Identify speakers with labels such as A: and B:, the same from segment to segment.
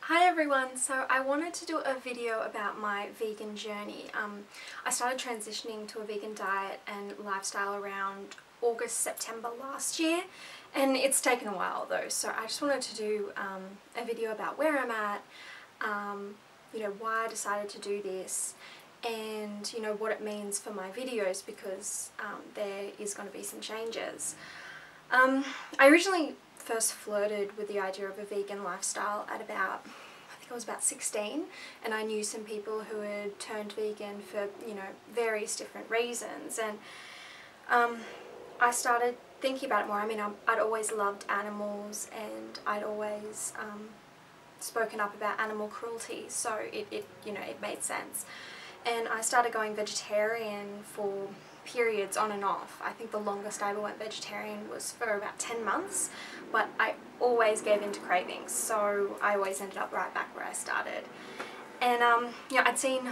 A: Hi everyone, so I wanted to do a video about my vegan journey. I started transitioning to a vegan diet and lifestyle around August, September last year, and it's taken a while though, so I just wanted to do a video about where I'm at, why I decided to do this, and what it means for my videos, because there is going to be some changes. I originally first flirted with the idea of a vegan lifestyle at about, I think I was about 16, and I knew some people who had turned vegan for, various different reasons, and I started thinking about it more. I mean, I'd always loved animals, and I'd always spoken up about animal cruelty, so it made sense. And I started going vegetarian for periods on and off. I think the longest I ever went vegetarian was for about 10 months, but I always gave in to cravings, so I always ended up right back where I started. And I'd seen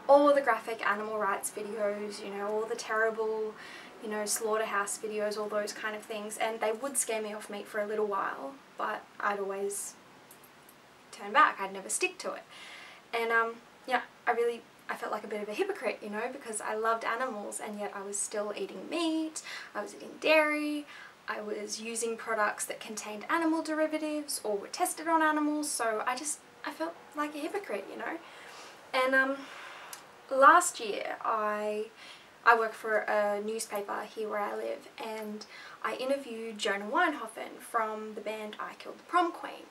A: all the graphic animal rights videos, all the terrible, slaughterhouse videos, all those kind of things, and they would scare me off meat for a little while, but I'd always turn back. I'd never stick to it. And I felt like a bit of a hypocrite, because I loved animals and yet I was still eating meat, I was eating dairy, I was using products that contained animal derivatives or were tested on animals, so I felt like a hypocrite, And last year I work for a newspaper here where I live, and I interviewed Jonah Winehoffen from the band I Killed the Prom Queen.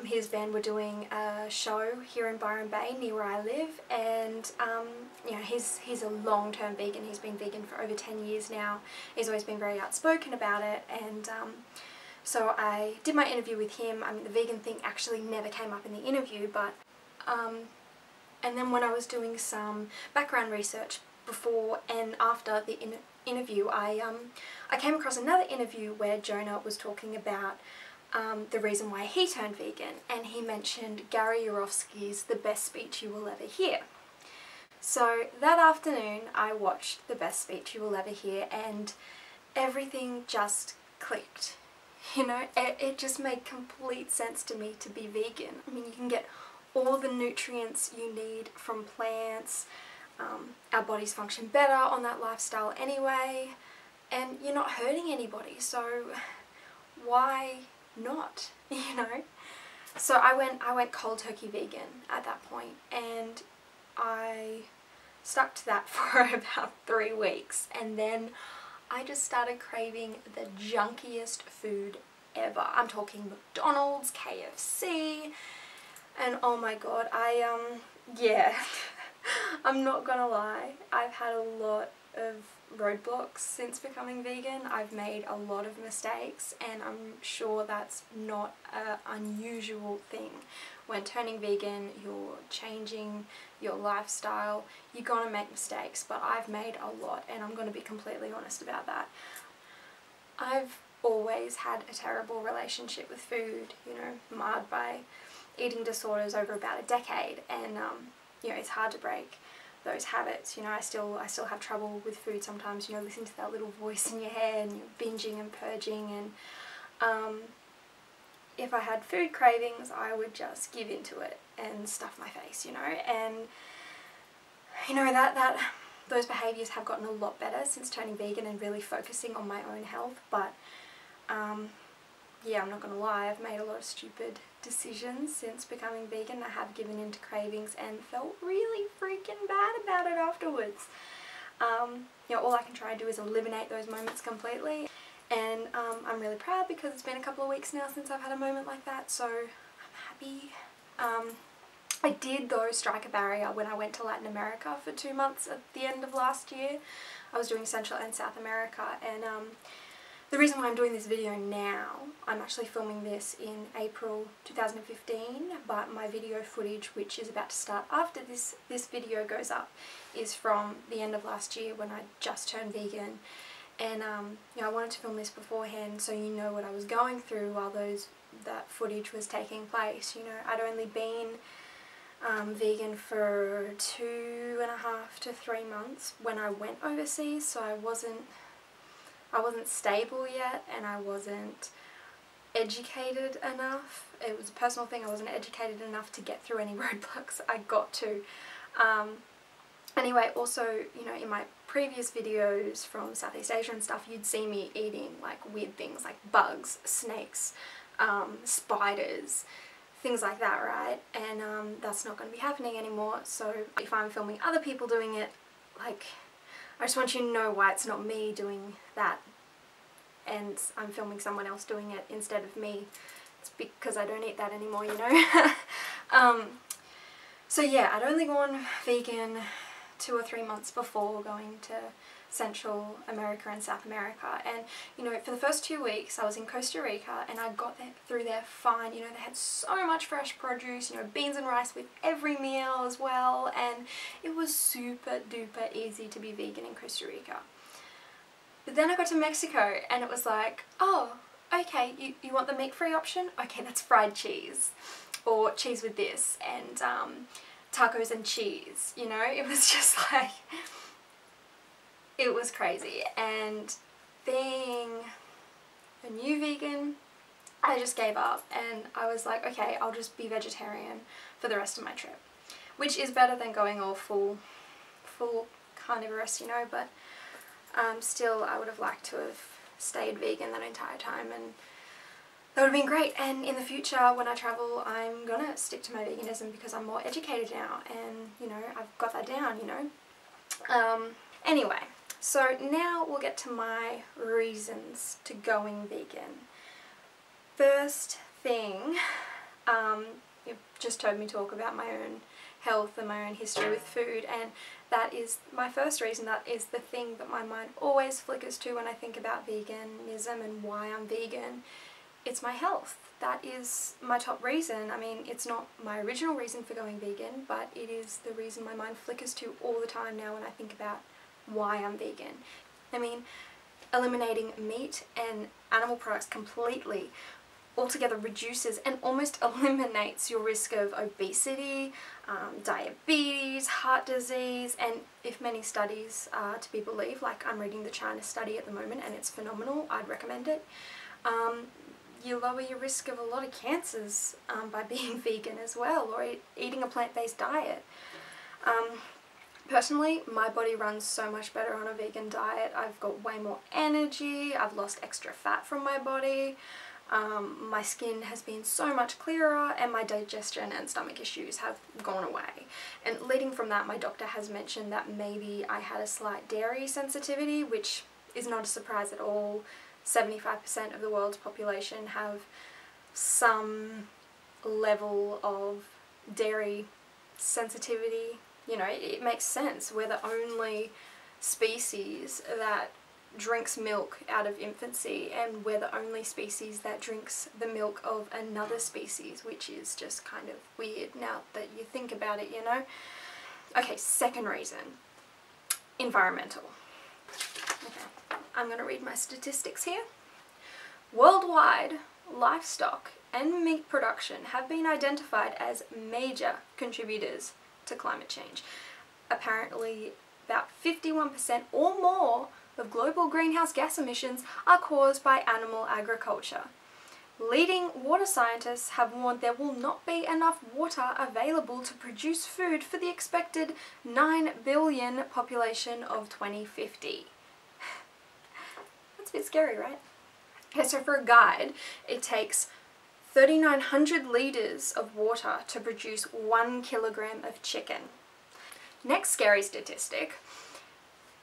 A: His band were doing a show here in Byron Bay near where I live, and he's a long-term vegan. He's been vegan for over 10 years now. He's always been very outspoken about it, and so I did my interview with him. I mean, the vegan thing actually never came up in the interview, but and then when I was doing some background research before and after the interview, I came across another interview where Jonah was talking about the reason why he turned vegan, and he mentioned Gary Yourofsky's The Best Speech You Will Ever Hear. So that afternoon I watched The Best Speech You Will Ever Hear, and everything just clicked. It just made complete sense to me to be vegan. I mean, you can get all the nutrients you need from plants, our bodies function better on that lifestyle anyway, and you're not hurting anybody, so why not, So I went cold turkey vegan at that point, and I stuck to that for about 3 weeks, and then I just started craving the junkiest food ever. I'm talking McDonald's, KFC, and oh my god, yeah, I'm not gonna lie, I've had a lot of roadblocks since becoming vegan. I've made a lot of mistakes, and I'm sure that's not an unusual thing. When turning vegan, you're changing your lifestyle, you're gonna make mistakes, but I've made a lot, and I'm gonna be completely honest about that. I've always had a terrible relationship with food, marred by eating disorders over about a decade, and it's hard to break those habits. I still have trouble with food sometimes, listen to that little voice in your head, and you're binging and purging, and if I had food cravings, I would just give into it and stuff my face, and that those behaviours have gotten a lot better since turning vegan and really focusing on my own health, but yeah, I'm not gonna lie, I've made a lot of stupid decisions since becoming vegan. I have given in to cravings and felt really freaking bad about it afterwards. All I can try and do is eliminate those moments completely, and I'm really proud because it's been a couple of weeks now since I've had a moment like that, so I'm happy. I did though strike a barrier when I went to Latin America for 2 months at the end of last year. I was doing Central and South America, and the reason why I'm doing this video now, I'm actually filming this in April 2015, but my video footage, which is about to start after this video goes up, is from the end of last year when I just turned vegan. And I wanted to film this beforehand so you know what I was going through while that footage was taking place. I'd only been vegan for 2.5 to 3 months when I went overseas, so I wasn't stable yet, and I wasn't educated enough. It was a personal thing. I wasn't educated enough to get through any roadblocks I got to. Anyway, also, you know, in my previous videos from Southeast Asia and stuff, you'd see me eating like weird things like bugs, snakes, spiders, things like that, right? And that's not going to be happening anymore. So if I'm filming other people doing it, like, I just want you to know why it's not me doing that and I'm filming someone else doing it instead of me. It's because I don't eat that anymore, you know. So yeah, I'd only gone vegan 2 or 3 months before going to Central America and South America, and you know, for the first 2 weeks I was in Costa Rica and I got through there fine. You know, they had so much fresh produce, you know, beans and rice with every meal as well, and it was super duper easy to be vegan in Costa Rica. But then I got to Mexico and it was like, oh, okay, you want the meat-free option? Okay, that's fried cheese, or cheese with this, and tacos and cheese, you know. It was just like, it was crazy. And being a new vegan, I just gave up and I was like, okay, I'll just be vegetarian for the rest of my trip, which is better than going all full carnivorous, you know. But still, I would have liked to have stayed vegan that entire time, and that would have been great. And in the future, when I travel, I'm gonna stick to my veganism because I'm more educated now and, you know, I've got that down, you know. Anyway, so now we'll get to my reasons to going vegan. First thing, you've just heard me talk about my own health and my own history with food, and that is my first reason. That is the thing that my mind always flickers to when I think about veganism and why I'm vegan. It's my health. That is my top reason. I mean, it's not my original reason for going vegan, but it is the reason my mind flickers to all the time now when I think about why I'm vegan. I mean, eliminating meat and animal products completely altogether reduces and almost eliminates your risk of obesity, diabetes, heart disease, and if many studies are to be believed, like I'm reading the China study at the moment and it's phenomenal, I'd recommend it, you lower your risk of a lot of cancers by being vegan as well, or eating a plant-based diet. Personally, my body runs so much better on a vegan diet. I've got way more energy, I've lost extra fat from my body, my skin has been so much clearer, and my digestion and stomach issues have gone away. And leading from that, my doctor has mentioned that maybe I had a slight dairy sensitivity, which is not a surprise at all. 75% of the world's population have some level of dairy sensitivity. You know, it makes sense. We're the only species that drinks milk out of infancy, and we're the only species that drinks the milk of another species, which is just kind of weird now that you think about it, you know. Okay, second reason, environmental. Okay, I'm going to read my statistics here. Worldwide, livestock and meat production have been identified as major contributors to climate change. Apparently, about 51% or more of global greenhouse gas emissions are caused by animal agriculture. Leading water scientists have warned there will not be enough water available to produce food for the expected 9 billion population of 2050. That's a bit scary, right? Okay, so for a guide, it takes 3,900 litres of water to produce 1 kilogram of chicken. Next scary statistic.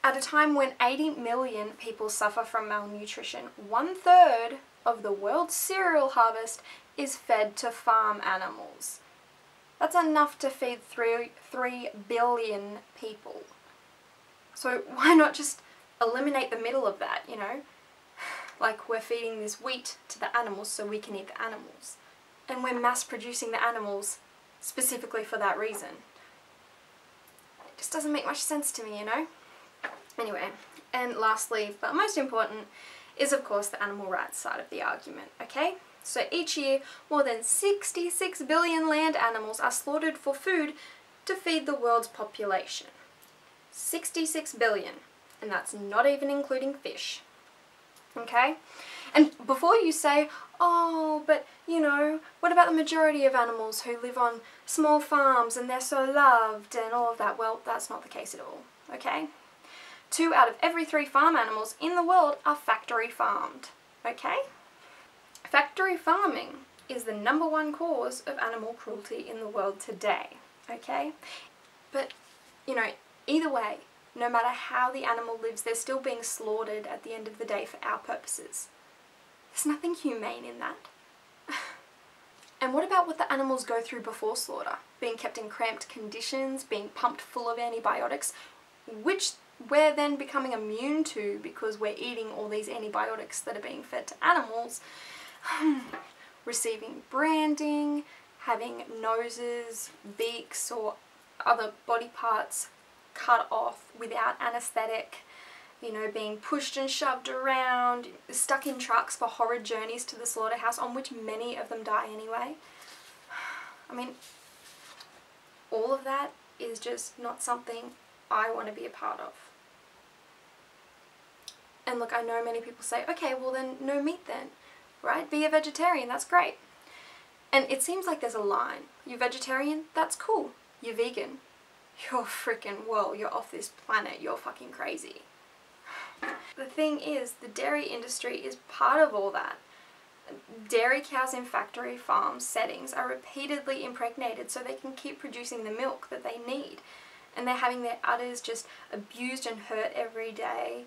A: At a time when 80 million people suffer from malnutrition, 1/3 of the world's cereal harvest is fed to farm animals. That's enough to feed 3 billion people. So why not just eliminate the middle of that, you know? Like, we're feeding this wheat to the animals so we can eat the animals. And we're mass producing the animals specifically for that reason. It just doesn't make much sense to me, you know? Anyway, and lastly, but most important, is of course the animal rights side of the argument, okay? So each year, more than 66 billion land animals are slaughtered for food to feed the world's population. 66 billion, and that's not even including fish, okay? And before you say, oh, but you know, what about the majority of animals who live on small farms and they're so loved and all of that? Well, that's not the case at all, okay? 2 out of every 3 farm animals in the world are factory farmed, okay? Factory farming is the #1 cause of animal cruelty in the world today, okay? But, you know, either way, no matter how the animal lives, they're still being slaughtered at the end of the day for our purposes. There's nothing humane in that. And what about what the animals go through before slaughter? Being kept in cramped conditions, being pumped full of antibiotics, which we're then becoming immune to because we're eating all these antibiotics that are being fed to animals. Receiving branding, having noses, beaks or other body parts cut off without anaesthetic, you know, being pushed and shoved around, stuck in trucks for horrid journeys to the slaughterhouse, on which many of them die anyway. I mean, all of that is just not something I want to be a part of. And look, I know many people say, okay, well then no meat then, right? Be a vegetarian, that's great. And it seems like there's a line. You're vegetarian, that's cool. You're vegan, you're freaking, whoa, you're off this planet, you're fucking crazy. The thing is, the dairy industry is part of all that. Dairy cows in factory farm settings are repeatedly impregnated so they can keep producing the milk that they need. And they're having their udders just abused and hurt every day.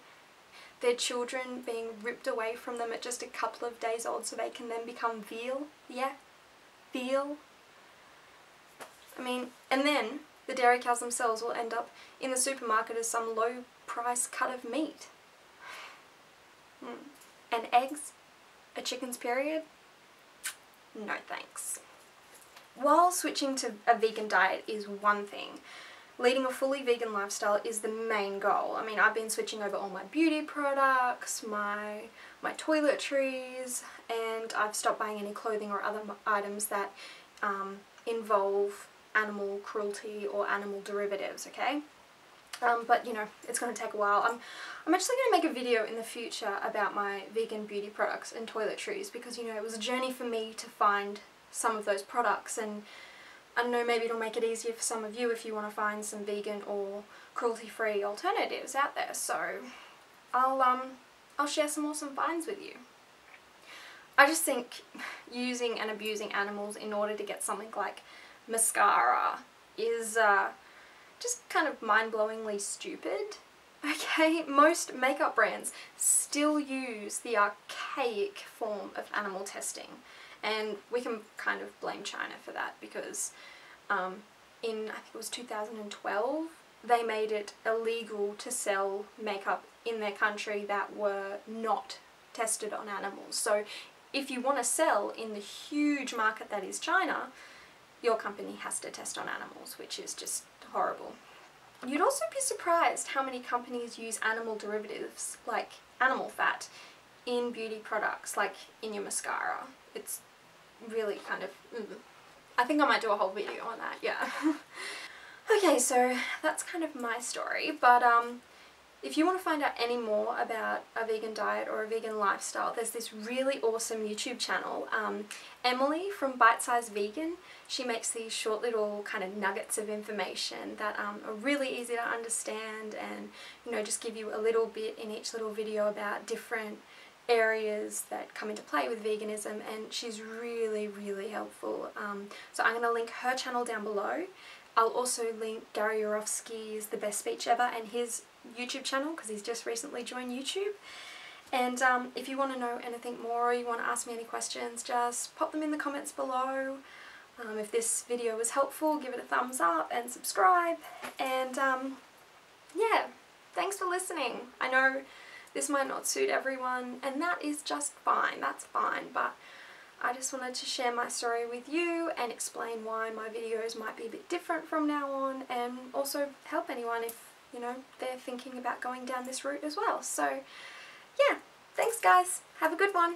A: Their children being ripped away from them at just a couple of days old so they can then become veal. Yeah, veal. I mean, and then the dairy cows themselves will end up in the supermarket as some low price cut of meat. And eggs? A chicken's period? No thanks. While switching to a vegan diet is one thing, leading a fully vegan lifestyle is the main goal. I mean, I've been switching over all my beauty products, my toiletries, and I've stopped buying any clothing or other items that involve animal cruelty or animal derivatives, okay? But you know, it's going to take a while. I'm actually going to make a video in the future about my vegan beauty products and toiletries because, you know, it was a journey for me to find some of those products, and I don't know, maybe it'll make it easier for some of you if you want to find some vegan or cruelty-free alternatives out there. So I'll share some awesome finds with you. I just think using and abusing animals in order to get something like mascara is just kind of mind-blowingly stupid. Okay, most makeup brands still use the archaic form of animal testing, and we can kind of blame China for that because in, I think it was 2012, they made it illegal to sell makeup in their country that were not tested on animals. So if you want to sell in the huge market that is China, your company has to test on animals, which is just horrible. You'd also be surprised how many companies use animal derivatives, like animal fat, in beauty products, like in your mascara. It's really kind of... I think I might do a whole video on that, yeah. Okay, so that's kind of my story, but if you want to find out any more about a vegan diet or a vegan lifestyle, there's this really awesome YouTube channel, Emily from Bite Size Vegan. She makes these short little kind of nuggets of information that are really easy to understand and, you know, just give you a little bit in each little video about different areas that come into play with veganism, and she's really, really helpful. So I'm going to link her channel down below. I'll also link Gary Yourofsky's The Best Speech Ever and his YouTube channel because he's just recently joined YouTube. And if you want to know anything more or you want to ask me any questions, just pop them in the comments below. If this video was helpful, give it a thumbs up and subscribe. And yeah, thanks for listening. I know this might not suit everyone, and that is just fine, that's fine, but I just wanted to share my story with you and explain why my videos might be a bit different from now on, and also help anyone if, you know, they're thinking about going down this route as well. So yeah, thanks guys, have a good one.